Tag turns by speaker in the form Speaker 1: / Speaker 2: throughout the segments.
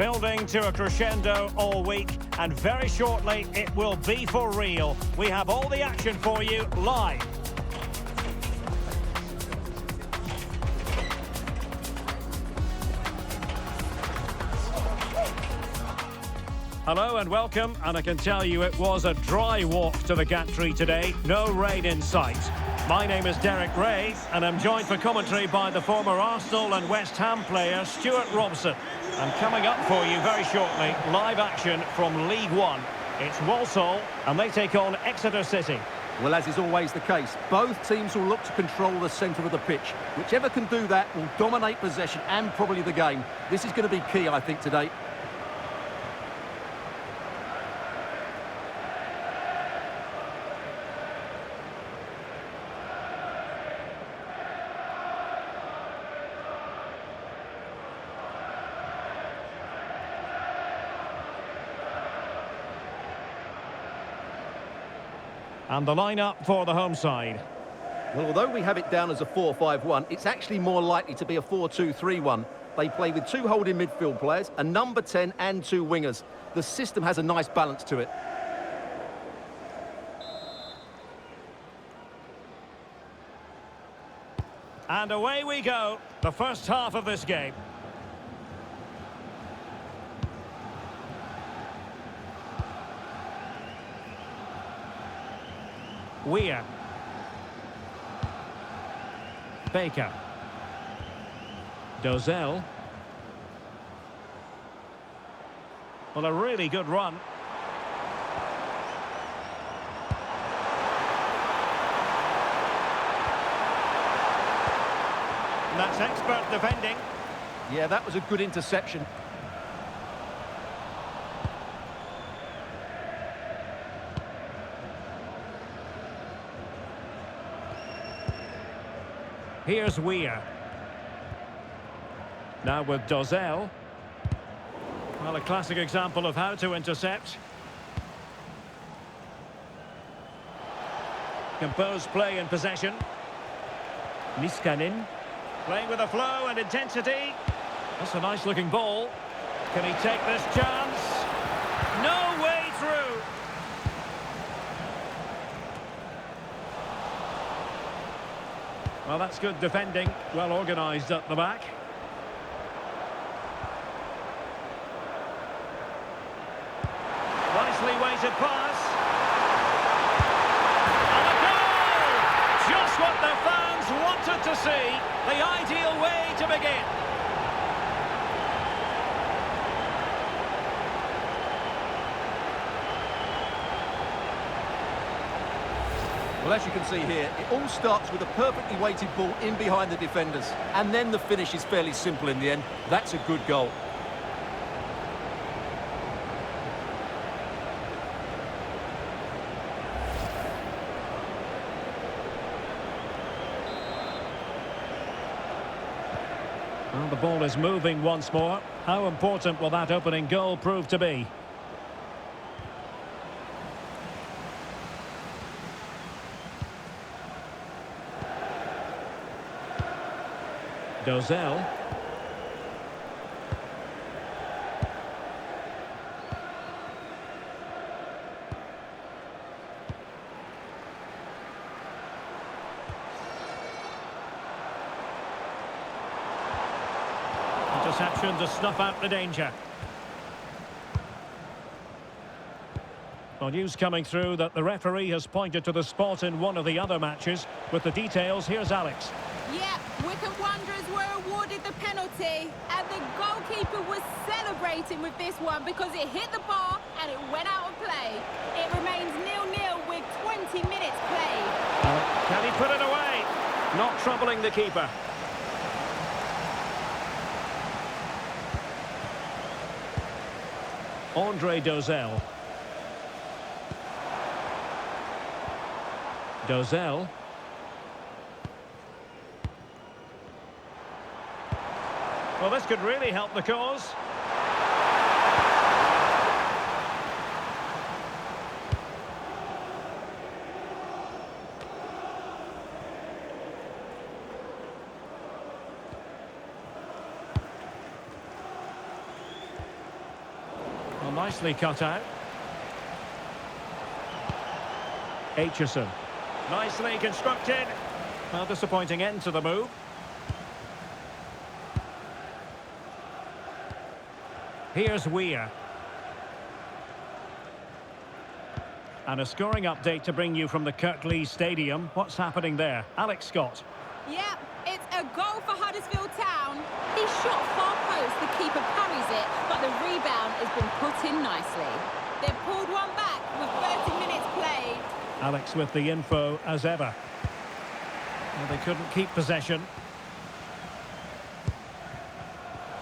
Speaker 1: Building to a crescendo all week, and very shortly it will be for real. We have all the action for you live. Hello and welcome, and I can tell you it was a dry walk to the gantry today, no rain in sight. My name is Derek Ray, and I'm joined for commentary by the former Arsenal and West Ham player Stuart Robson. And coming up for you very shortly, live action from League One. It's Walsall, and they take on Exeter City.
Speaker 2: Well, as is always the case, both teams will look to control the centre of the pitch. Whichever can do that will dominate possession and probably the game. This is going to be key, I think, today.
Speaker 1: And the lineup for the home side.
Speaker 2: Well, although we have it down as a 4-5-1, it's actually more likely to be a 4-2-3-1. They play with two holding midfield players, a number 10 and two wingers. The system has a nice balance to it.
Speaker 1: And away we go, the first half of this game. Weir. Baker. Dozell. Well, a really good run. And that's expert defending.
Speaker 2: Yeah, that was a good interception.
Speaker 1: Here's Weir. Now with Dozell. Well, a classic example of how to intercept. Composed play and possession. Niskanen. Playing with a flow and intensity. That's a nice looking ball. Can he take this chance? No way through. Well, that's good defending, well organised at the back. Nicely weighted pass. And a goal! Just what the fans wanted to see. The ideal way to begin.
Speaker 2: Well, as you can see here, it all starts with a perfectly weighted ball in behind the defenders. And then the finish is fairly simple in the end. That's a good goal.
Speaker 1: Well, the ball is moving once more. How important will that opening goal prove to be? Dozell. Interception to snuff out the danger. Well, news coming through that the referee has pointed to the spot in one of the other matches. With the details, here's Alex.
Speaker 3: Yeah, Wycombe Wanderers were awarded the penalty, and the goalkeeper was celebrating with this one because it hit the bar and it went out of play. It remains 0-0 with 20 minutes played.
Speaker 1: Can he put it away? Not troubling the keeper. Andre Dozell. Dozell. Well, this could really help the cause. Nicely cut out. Aitchison. Nicely constructed. Well, disappointing end to the move. Here's Weir. And a scoring update to bring you from the Kirklees Stadium. What's happening there? Alex Scott.
Speaker 3: Yeah, it's a goal for Huddersfield Town. He shot far post, the keeper parries it, but the rebound has been put in nicely. They've pulled one back with 30 minutes played.
Speaker 1: Alex with the info as ever. Well, they couldn't keep possession.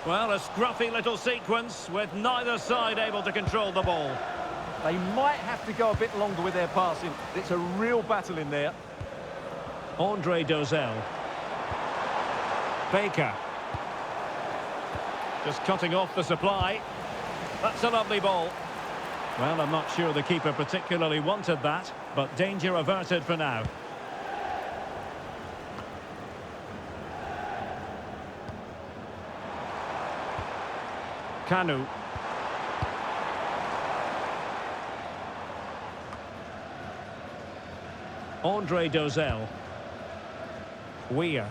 Speaker 1: Well, a scruffy little sequence with neither side able to control the ball.
Speaker 2: They might have to go a bit longer with their passing. It's a real battle in there.
Speaker 1: Andre Dozel. Baker. Just cutting off the supply. That's a lovely ball. Well, I'm not sure the keeper particularly wanted that, but danger averted for now. Kanu. Andre Dozel. Weir.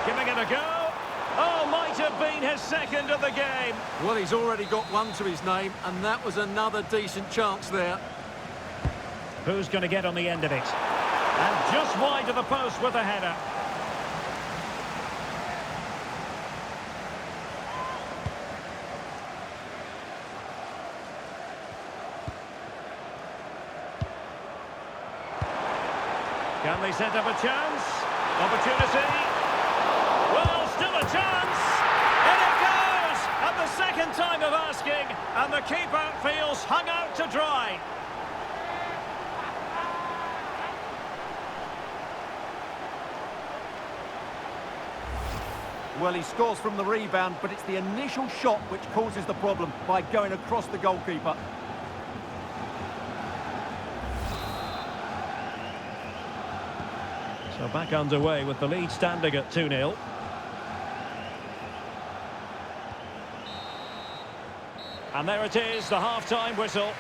Speaker 1: Giving it a go. Oh, might have been his second of the game.
Speaker 2: Well, he's already got one to his name, and that was another decent chance there.
Speaker 1: Who's going to get on the end of it? And just wide of the post with a header. Can they set up a chance? Opportunity. Well, still a chance. And it goes! At the second time of asking, and the keeper feels hung out to dry.
Speaker 2: Well, he scores from the rebound, but it's the initial shot which causes the problem by going across the goalkeeper.
Speaker 1: So back underway with the lead standing at 2-0. And there it is, the half-time whistle.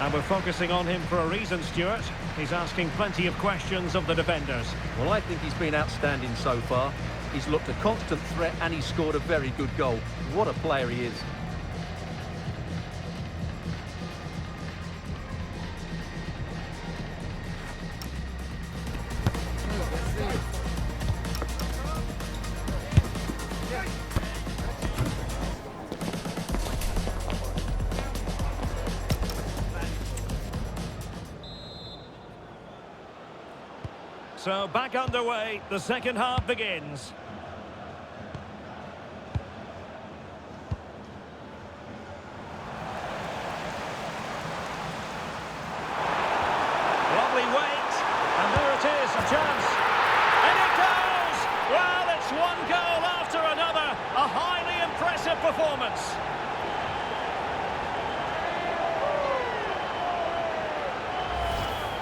Speaker 1: And we're focusing on him for a reason, Stuart. He's asking plenty of questions of the defenders.
Speaker 2: Well, I think he's been outstanding so far. He's looked a constant threat and he's scored a very good goal. What a player he is.
Speaker 1: So back underway, the second half begins. Lovely weight, and there it is, a chance. And it goes! Well, it's one goal after another, a highly impressive performance.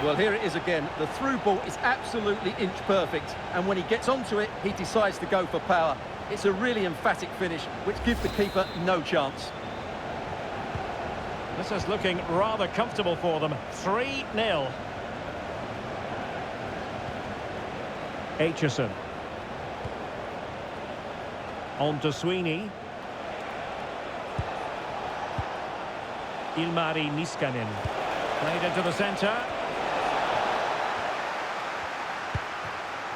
Speaker 2: Well, here it is again. The through ball is absolutely inch perfect, and when he gets onto it, he decides to go for power. It's a really emphatic finish, which gives the keeper no chance.
Speaker 1: This is looking rather comfortable for them. 3-0. Aitchison. On to Sweeney. Ilmari Niskanen. Played into the centre.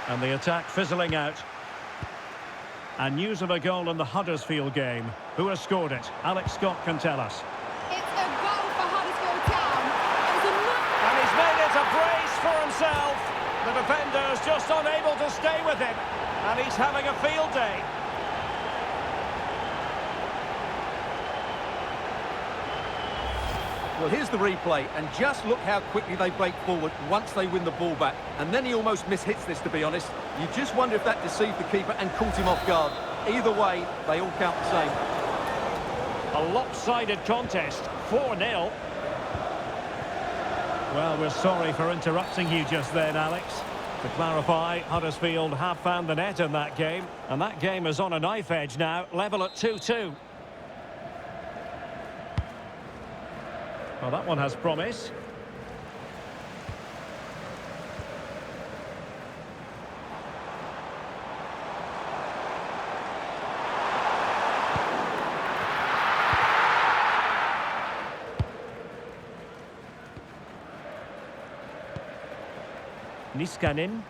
Speaker 1: And the attack fizzling out. And news of a goal in the Huddersfield game. Who has scored it? Alex Scott can tell us.
Speaker 3: It's a goal for Huddersfield Town.
Speaker 1: And he's made it a brace for himself. The defender's just unable to stay with him. And he's having a field day.
Speaker 2: Well, here's the replay, and just look how quickly they break forward once they win the ball back. And then he almost mishits this, to be honest. You just wonder if that deceived the keeper and caught him off guard. Either way, they all count the same.
Speaker 1: A lopsided contest, 4-0. Well, we're sorry for interrupting you just then, Alex. To clarify, Huddersfield have found the net in that game, and that game is on a knife edge now, level at 2-2. Well, that one has promise. Niskanen.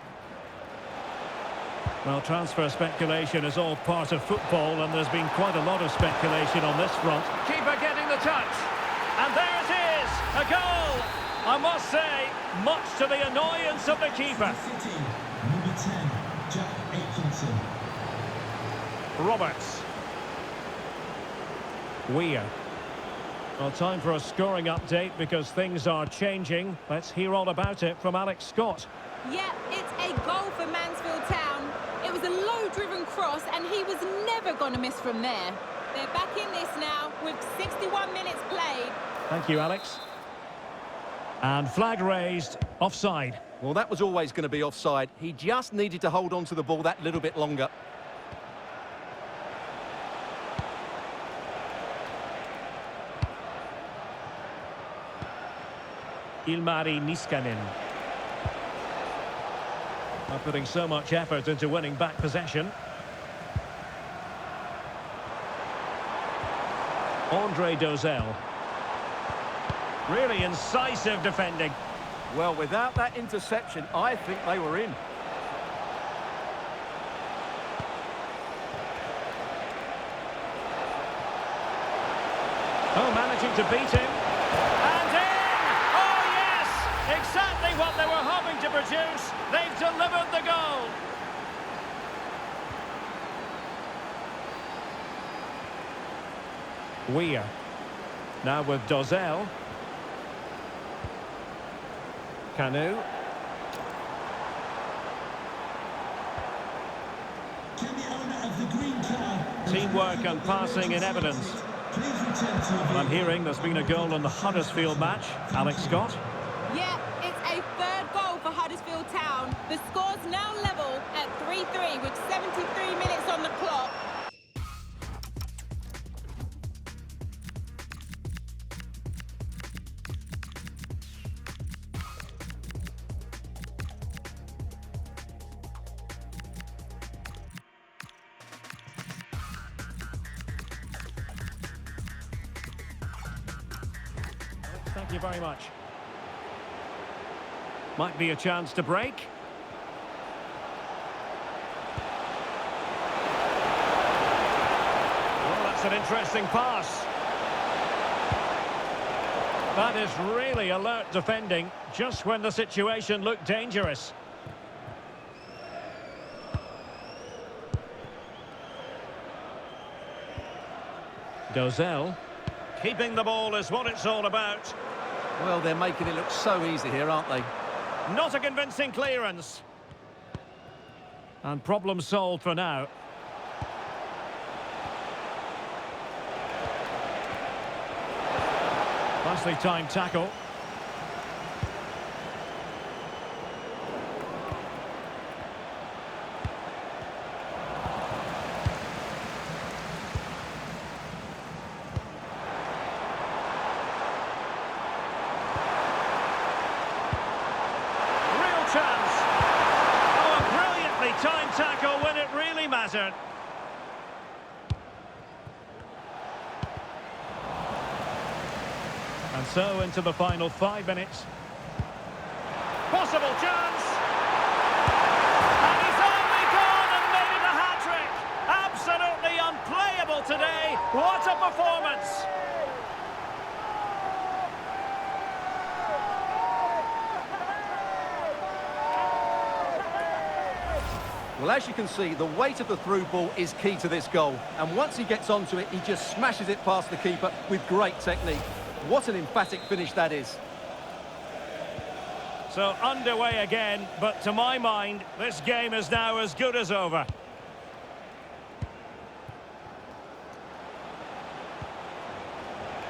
Speaker 1: Well, transfer speculation is all part of football, and there's been quite a lot of speculation on this front. Keeper getting the touch. And there it is, a goal! I must say, much to the annoyance of the keeper.
Speaker 4: City, number 10, Jack Atkinson.
Speaker 1: Roberts. Weir. Well, time for a scoring update because things are changing. Let's hear all about it from Alex Scott.
Speaker 3: Yeah, it's a goal for Mansfield Town. It was a low-driven cross, and he was never going to miss from there. They're back in this now with 61 minutes played.
Speaker 1: Thank you, Alex. And flag raised, offside.
Speaker 2: Well, that was always going to be offside. He just needed to hold on to the ball that little bit longer.
Speaker 1: Ilmari Niskanen. Are putting so much effort into winning back possession. Andre Dozel. Really incisive defending.
Speaker 2: Well, without that interception, I think they were in.
Speaker 1: Oh, managing to beat him. And in! Oh, yes! Exactly what they were hoping to produce. They've delivered the goal. Weir. Now with Dozel. Canu.
Speaker 4: Can the owner of the green car...
Speaker 1: Teamwork and passing in evidence.
Speaker 4: Please return to your
Speaker 1: I'm hearing there's been a goal in the Huddersfield match. Alex Scott.
Speaker 3: Yeah, it's a third goal for Huddersfield Town. The score's now level at 3-3 with 73 minutes on the clock.
Speaker 1: Thank you very much. Might be a chance to break. Well, that's an interesting pass. That is really alert defending, just when the situation looked dangerous. Dozel. Keeping the ball is what it's all about.
Speaker 2: Well, they're making it look so easy here, aren't they?
Speaker 1: Not a convincing clearance. And problem solved for now. Nicely timed tackle. Chance. Oh, a brilliantly timed tackle when it really mattered. And so into the final 5 minutes. Possible chance. And he's only gone and made it a hat-trick. Absolutely unplayable today. What a performance.
Speaker 2: Well, as you can see, the weight of the through ball is key to this goal. And once he gets onto it, he just smashes it past the keeper with great technique. What an emphatic finish that is.
Speaker 1: So underway again, but to my mind, this game is now as good as over.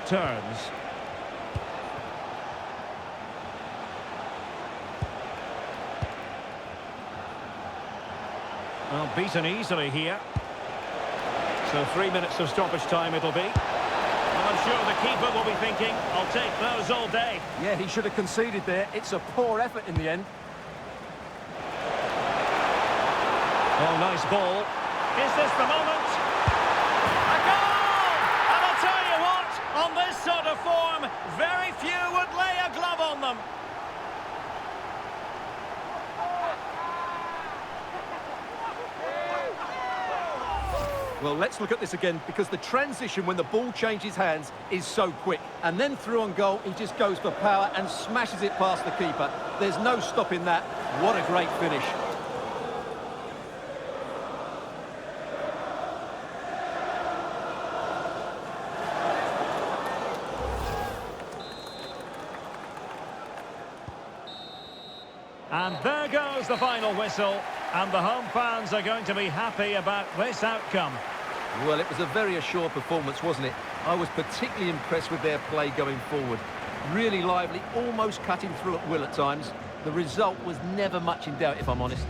Speaker 1: turns. Well, beaten easily here. So 3 minutes of stoppage time it'll be. Well, I'm sure the keeper will be thinking, I'll take those all day.
Speaker 2: Yeah, he should have conceded there. It's a poor effort in the end.
Speaker 1: Oh, nice ball. Is this the moment? A goal! And I'll tell you what, on this sort of form, very few would lay a glove on them.
Speaker 2: Well, let's look at this again, because the transition when the ball changes hands is so quick. And then through on goal, he just goes for power and smashes it past the keeper. There's no stopping that. What a great finish.
Speaker 1: And there goes the final whistle. And the home fans are going to be happy about this outcome.
Speaker 2: Well, it was a very assured performance, wasn't it? I was particularly impressed with their play going forward. Really lively, almost cutting through at will at times. The result was never much in doubt, if I'm honest.